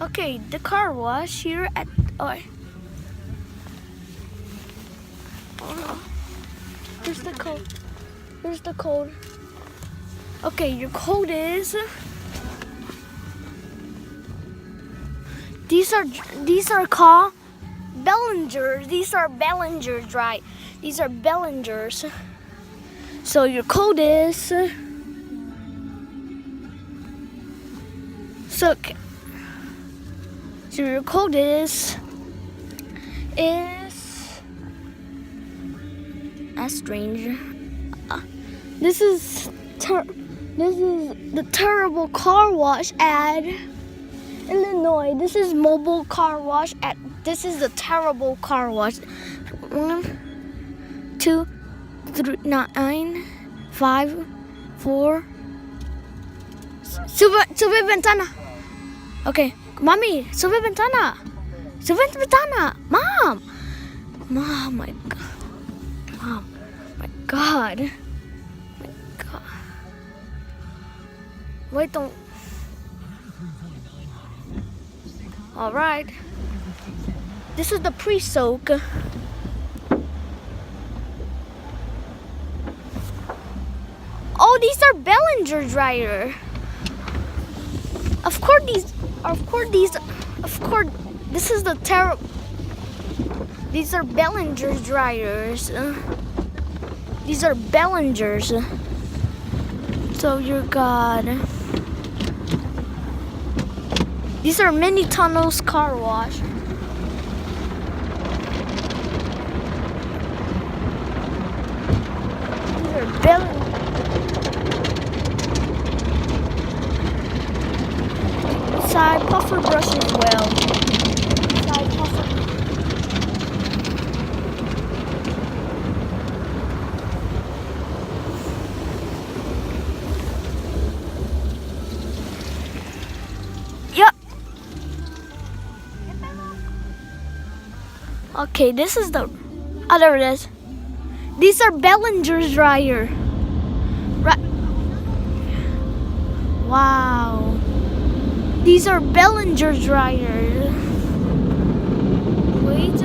Okay, the car wash here at here's the code. Here's the code. Okay, your code is these are called balangers. These are balangers, right? These are balangers. So your code is so your code is that's strange. This is the terrible car wash at Illinois. This is mobile car wash at. This is the terrible car wash. 1, 2, 3, 9, 5, 4. Sube ventana. Okay, mommy, sube ventana. Sube ventana, mom. Mom, my God. Mom, my God. My God. Wait, don't. All right. This is the pre-soak. Oh, these are Belanger dryer. Of course, this is the terrible. These are Belanger dryers. These are Belangers. So you're God. These are mini tunnels car wash. These are Belangers. Side puffer brush as well. Side puffer. Yep. Okay, this is the. Oh, there it is. These are Bellinger's dryer. Right. Wow. These are Bellinger dryers. Wait.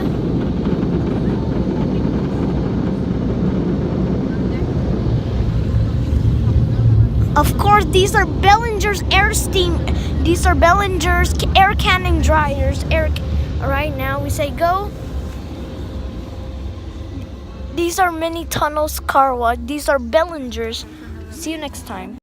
Of course, these are Bellinger's air steam. These are Bellinger's air canning dryers. Right now we say go. These are mini tunnels car wash. These are Bellingers. See you next time.